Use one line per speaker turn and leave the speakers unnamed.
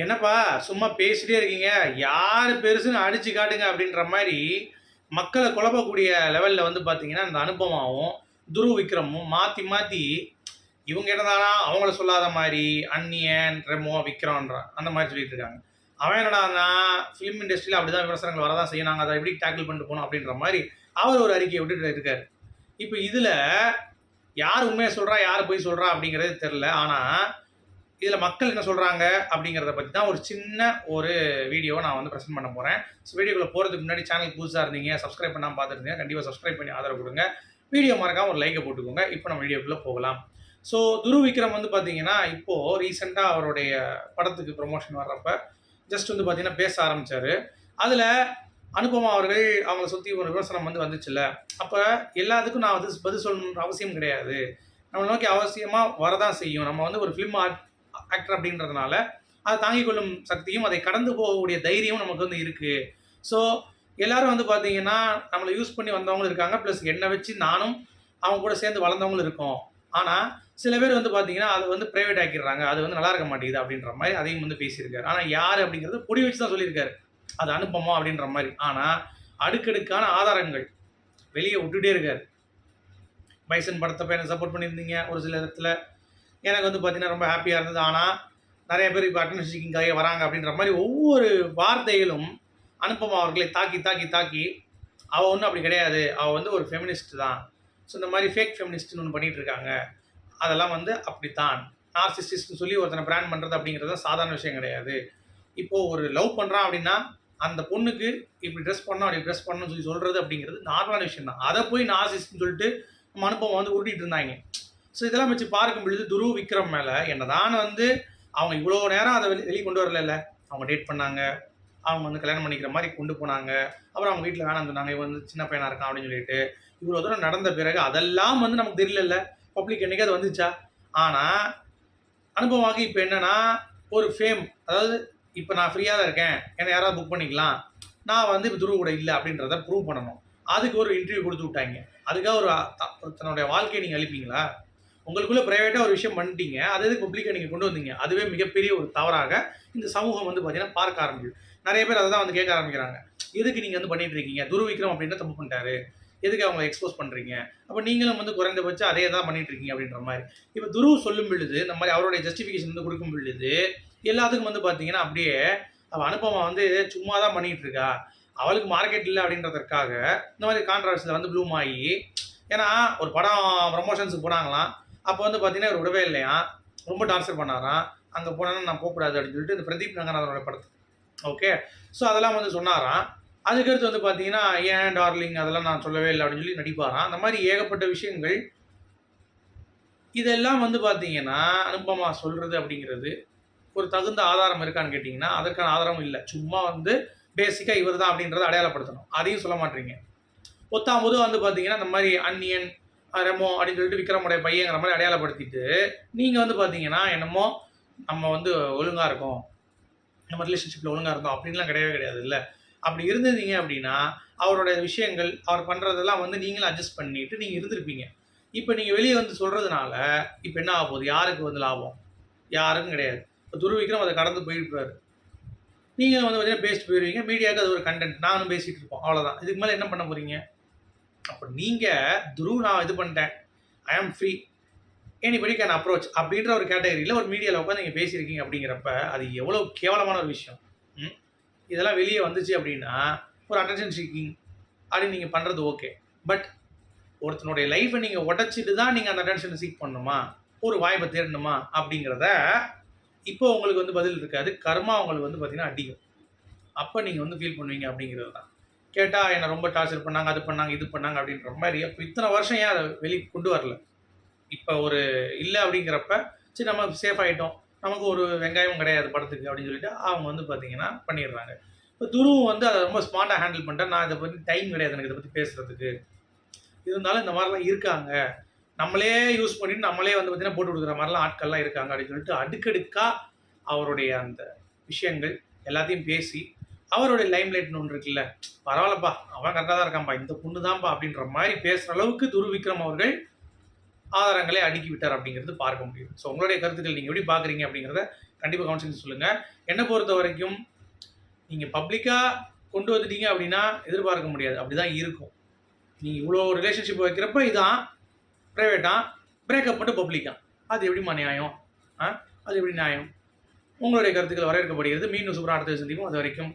என்னப்பா சும்மா பேசிட்டே இருக்கீங்க. யாரு பெருசுன்னு அடிச்சு காட்டுங்க அப்படின்ற மாரி, மக்கள குழப்பக்கூடிய லெவல்ல வந்து பார்த்தீங்கன்னா, இந்த அனுபமாவும், துருவ் விக்ரமும் மாத்தி மாத்தி இவங்க என்னடான்னா அவங்கள சொல்லாத மாரி, அந்நியன், ரெமோ, விக்ரம்ன்றான். அந்த மாரி சொல்லிட்டு இருக்காங்க. அவன் என்னடான்னா, ஃபிலிம் இண்டஸ்ட்ரியில அப்படிதான் விமர்சனங்கள் வரதான் செய்யும். நாங்க அத எப்படி டேக்கிள் பண்ணிட்டு போனோம் அப்படின்ற மாரி, அவர் ஒரு அறிக்கைய விட்டுட்டு இருக்காரு. இப்ப இதுல யார் உண்மைய சொல்றா, யார் பொய் சொல்றா அப்படிங்கிறது தெரியல. ஆனா இதில மக்கள் என்ன சொல்றாங்க அப்படிங்கிறத பத்தி தான் ஒரு சின்ன ஒரு வீடியோவ நான் வந்து பிரசன்ட் பண்ண போறேன். வீடியோக்குள்ள போறதுக்கு முன்னாடி சேனல் புதுசா இருந்தீங்க, சப்ஸ்கிரைப் பண்ணாம பார்த்துட்டு இருந்தீங்க, கண்டிப்பா சப்ஸ்கிரைப் பண்ணி ஆதரவு குடுங்க. வீடியோ மறக்காம ஒரு லைக்க போட்டுக்கோங்க. இப்போ நம்ம வீடியோக்குள்ள போகலாம். துருவ் விக்ரம் வந்து பார்த்தீங்கன்னா, இப்போ ரீசென்ட்டா அவருடைய படத்துக்கு ப்ரமோஷன் வர்றப்ப, ஜஸ்ட் வந்து பார்த்தீங்கன்னா பேச ஆரம்பிச்சாரு. அதில அனுபமா அவர்கள் அவங்கள சுத்தி ஒரு விமர்சனம் வந்து வந்துச்சுல்ல. அப்ப எல்லாத்துக்கும் நான் வந்து பதில் சொல்லணும்ன்ற அவசியம் கிடையாது. நம்மள நோக்கி அவசியமா வரதான் செய்யும். நம்ம வந்து ஒரு ஃபிலிம் ஆக்டர் அப்படின்றதுனால அதை தாங்கிக் கொள்ளும் சக்தியும் அதை கடந்து போகக்கூடிய தைரியமும் நமக்கு வந்து இருக்கு. ஸோ எல்லாரும் வந்து பார்த்தீங்கன்னா நம்மளை யூஸ் பண்ணி வந்தவங்களும் இருக்காங்க. ப்ளஸ் என்னை வச்சு நானும் அவங்க கூட சேர்ந்து வளர்ந்தவங்களும் இருக்கோம். ஆனால் சில பேர் வந்து பார்த்தீங்கன்னா அதை வந்து ப்ரைவேட் ஆக்கிடுறாங்க. அது வந்து நல்லா இருக்க மாட்டேங்குது அப்படின்ற மாதிரி அதையும் வந்து பேசியிருக்காரு. ஆனால் யார் அப்படிங்கிறது பொடி வச்சு தான் சொல்லியிருக்காரு. அது அனுப்பமா அப்படின்ற மாதிரி. ஆனால் அடுக்கடுக்கான ஆதாரங்கள் வெளியே விட்டுட்டே இருக்காரு. பைசன் படத்தை போய் எனக்கு சப்போர்ட் பண்ணியிருந்தீங்க ஒரு சில இடத்துல. எனக்கு வந்து பார்த்தீங்கன்னா ரொம்ப ஹாப்பியாக இருந்தது. ஆனால் நிறைய பேர் இப்போ அட்டெண்டன்ஸ் சீக்கிங்காக வராங்க அப்படின்ற மாதிரி ஒவ்வொரு வார்த்தைகளும் அனுப்பமா அவர்களை தாக்கி தாக்கி தாக்கி அவள் ஒன்றும் அப்படி கிடையாது, அவள் வந்து ஒரு ஃபெமினிஸ்ட் தான். ஸோ இந்த மாதிரி ஃபேக் ஃபெமினிஸ்ட்னு ஒன்று பண்ணிகிட்டு இருக்காங்க. அதெல்லாம் வந்து அப்படித்தான். நார்சிசிஸ்ட்னு சொல்லி ஒருத்தனை பிராண்ட் பண்ணுறது அப்படிங்கிறது சாதாரண விஷயம் கிடையாது. இப்போது ஒரு லவ் பண்ணுறான் அப்படின்னா அந்த பொண்ணுக்கு இப்படி ட்ரெஸ் பண்ணணும் அப்படி ட்ரெஸ் பண்ணணும்னு சொல்லி சொல்கிறது அப்படிங்கிறது நார்மலான விஷயம் தான். அதை போய் நார்சிஸ்ட்னு சொல்லிட்டு நம்ம அனுப்பமா வந்து உருட்டிகிட்டு இருந்தாங்க. ஸோ இதெல்லாம் வச்சு பார்க்கும் பொழுது துருவ் விக்ரம் மேலே என்னதான் வந்து அவங்க இவ்வளோ நேரம் அதை வெளியே கொண்டு வரல. அவங்க டேட் பண்ணாங்க, அவங்க வந்து கல்யாணம் பண்ணிக்கிற மாதிரி கொண்டு போனாங்க. அப்புறம் அவங்க வீட்டில் வேணாம் சொன்னாங்க, இவன் வந்து சின்ன பையனாக இருக்கான் அப்படின்னு சொல்லிட்டு இவ்வளோ தூரம் நடந்த பிறகு அதெல்லாம் வந்து நமக்கு தெரியல. பப்ளிக் என்னைக்கு அது வந்துச்சா? ஆனால் அனுபவமாக இப்போ என்னன்னா ஒரு ஃபேம், அதாவது இப்போ நான் ஃப்ரீயாக தான் இருக்கேன், என்னை யாராவது புக் பண்ணிக்கலாம், நான் வந்து இப்போ துருவ் கூட இல்லை அப்படின்றத ப்ரூவ் பண்ணணும். அதுக்கு ஒரு இன்டர்வியூ கொடுத்து விட்டாங்க. அதுக்காக ஒரு தன்னுடைய வாழ்க்கையை நீங்கள் அழிப்பீங்களா? உங்களுக்குள்ள பிரைவேட்டாக ஒரு விஷயம் பண்ணிட்டீங்க, அது எதுக்கு பப்ளிக்காக நீங்கள் கொண்டு வந்தீங்க? அதுவே மிகப்பெரிய ஒரு தவறாக இந்த சமூகம் வந்து பார்த்தீங்கன்னா பார்க்க ஆரம்பிக்குது. நிறைய பேர் அதை தான் வந்து கேட்க ஆரம்பிக்கிறாங்க. எதுக்கு நீங்கள் வந்து பண்ணிட்டு இருக்கீங்க? துருவ் விக்ரம் அப்படின்ற தப்பு பண்ணிட்டாரு, எதுக்கு அவங்களை எக்ஸ்போஸ் பண்ணுறீங்க? அப்போ நீங்களும் வந்து குறைந்தபட்சம் அதே தான் பண்ணிட்டு இருக்கீங்க அப்படின்ற மாதிரி. இப்போ துருவ் சொல்லும் பொழுது இந்த மாதிரி அவருடைய ஜஸ்டிஃபிகேஷன் வந்து கொடுக்கும் பொழுது எல்லாத்துக்கும் வந்து பார்த்தீங்கன்னா அப்படியே அவள் அனுப்பமா வந்து சும்மா தான் பண்ணிகிட்டு இருக்கா, அவளுக்கு மார்க்கெட் இல்லை அப்படின்றதுக்காக இந்த மாதிரி கான்ட்ரவர்சியில் வந்து ப்ளூம் ஆகி, ஏன்னா ஒரு படம் ப்ரமோஷன்ஸுக்கு போனாங்களாம். அப்போ வந்து பார்த்தீங்கன்னா இவர் விடவே இல்லையா, ரொம்ப டார்ச்சர் பண்ணாராம். அங்கே போனேன்னா நான் போகக்கூடாது அப்படின்னு சொல்லிட்டு இந்த பிரதீப் ரங்கநாதனோட படத்துக்கு. ஓகே, ஸோ அதெல்லாம் வந்து சொன்னாராம். அதுக்கடுத்து வந்து பார்த்தீங்கன்னா ஏன் டார்லிங் அதெல்லாம் நான் சொல்லவே இல்லை அப்படின்னு சொல்லி நடிப்பாராம். அந்த மாதிரி ஏகப்பட்ட விஷயங்கள். இதெல்லாம் வந்து பார்த்தீங்கன்னா அனுபமா சொல்கிறது அப்படிங்கிறது ஒரு தகுந்த ஆதாரம் இருக்கான்னு கேட்டிங்கன்னா அதற்கான ஆதாரமும் இல்லை. சும்மா வந்து பேசிக்காக இவர் தான் அப்படின்றத அடையாளப்படுத்தணும். அதையும் சொல்ல மாட்டீங்க. பொத்தாம்போது வந்து பார்த்தீங்கன்னா இந்த மாதிரி அந்நியன், ரெமோ அப்படின்னு சொல்லிட்டு விக்ரமுடைய பையங்கிற மாதிரி அடையாளப்படுத்திட்டு நீங்கள் வந்து பார்த்தீங்கன்னா என்னமோ நம்ம வந்து ஒழுங்காக இருக்கோம், நம்ம ரிலேஷன்ஷிப்பில் ஒழுங்காக இருந்தோம் அப்படின்லாம் கிடையவே கிடையாது. இல்லை அப்படி இருந்திருந்தீங்க அப்படின்னா அவருடைய விஷயங்கள் அவர் பண்ணுறதெல்லாம் வந்து நீங்களும் அட்ஜஸ்ட் பண்ணிட்டு நீங்கள் இருந்திருப்பீங்க. இப்போ நீங்கள் வெளியே வந்து சொல்கிறதுனால இப்போ என்ன ஆக போகுது? யாருக்கு வந்து லாபம்? யாருக்கும் கிடையாது. இப்போ துருவ் விக்ரம் அதை கடந்து போயிருப்பார். நீங்கள் வந்து பார்த்தீங்கன்னா பேசிட்டு போயிடுவீங்க. மீடியாவுக்கு அது ஒரு கண்டென்ட், நானும் பேசிகிட்டு இருப்போம், அவ்வளோதான். இதுக்கு மேலே என்ன பண்ண போகிறீங்க? அப்போ நீங்கள் துருவ் நான் இது பண்ணிட்டேன், ஐ ஆம் ஃப்ரீ, எனிபடி கேன் அப்ரோச் அப்படின்ற ஒரு கேட்டகரியில் ஒரு மீடியாவில் உட்காந்து நீங்கள் பேசியிருக்கீங்க அப்படிங்கிறப்ப அது எவ்வளோ கேவலமான ஒரு விஷயம். இதெல்லாம் வெளியே வந்துச்சு அப்படின்னா ஒரு அட்டென்ஷன் சீக்கிங் அப்படின்னு நீங்கள் பண்ணுறது ஓகே. பட் ஒருத்தனுடைய லைஃப்பை நீங்கள் உடச்சிட்டு தான் நீங்கள் அந்த அட்டென்ஷனை சீக் பண்ணணுமா, ஒரு வாய்ப்பை தேடணுமா அப்படிங்கிறத இப்போ உங்களுக்கு வந்து பதில் இருக்காது. கர்மா உங்களுக்கு வந்து பார்த்தீங்கன்னா அடிக்கும். அப்போ நீங்கள் வந்து ஃபீல் பண்ணுவீங்க அப்படிங்கிறது தான். கேட்டால் என்னை ரொம்ப டார்ச்சர் பண்ணாங்க, அது பண்ணாங்க, இது பண்ணாங்க அப்படின்ற மாதிரி. அப்போ இத்தனை வருஷம் ஏன் அதை வெளியே கொண்டு வரல? இப்போ ஒரு இல்லை அப்படிங்கிறப்ப சரி நம்ம சேஃப் ஆகிட்டோம், நமக்கு ஒரு வெங்காயம் கிடையாது படத்துக்கு அப்படின்னு சொல்லிட்டு அவங்க வந்து பார்த்தீங்கன்னா பண்ணிடுறாங்க. இப்போ துருவும் வந்து அதை ரொம்ப ஸ்மார்ட்டாக ஹேண்டில் பண்ணிட்டேன். நான் இதை பற்றி டைம் கிடையாது எனக்கு இதை பற்றி பேசுகிறதுக்கு. இருந்தாலும் இந்த மாதிரிலாம் இருக்காங்க, நம்மளே யூஸ் பண்ணிட்டு நம்மளே வந்து பார்த்தீங்கன்னா போட்டு கொடுக்குற மாதிரிலாம் ஆட்கள்லாம் இருக்காங்க அப்படின்னு சொல்லிட்டு அடுக்கடுக்காக அவருடைய அந்த விஷயங்கள் எல்லாத்தையும் பேசி அவருடைய லைம்லைட்னு ஒன்று இருக்குல்ல, பரவாயில்லப்பா அவன் கரெக்டாக தான் இருக்கான்ப்பா, இந்த பொண்ணு தான்ப்பா அப்படின்ற மாதிரி பேசுகிற அளவுக்கு துருவ் விக்ரம் அவர்கள் ஆதாரங்களை அடுக்கி விட்டார் அப்படிங்கிறது பார்க்க முடியும். ஸோ உங்களுடைய கருத்துக்கள் நீங்கள் எப்படி பார்க்குறீங்க அப்படிங்கிறத கண்டிப்பாக கமெண்ட் சொல்லுங்கள். என்னை பொறுத்த வரைக்கும் நீங்கள் பப்ளிக்காக கொண்டு வந்துட்டீங்க அப்படின்னா எதிர்பார்க்க முடியாது. அப்படி தான் இருக்கும். நீங்கள் இவ்வளோ ரிலேஷன்ஷிப் வைக்கிறப்ப இதான் ப்ரைவேட்டா, பிரேக்கப் மட்டும் பப்ளிக்கா, அது எப்படிம்மா நியாயம்? அது எப்படி நியாயம்? உங்களுடைய கருத்துக்கள் வரவேற்கப்படுகிறது. மீண்டும் சூப்பரான அடுத்த சந்திப்போம். அது வரைக்கும்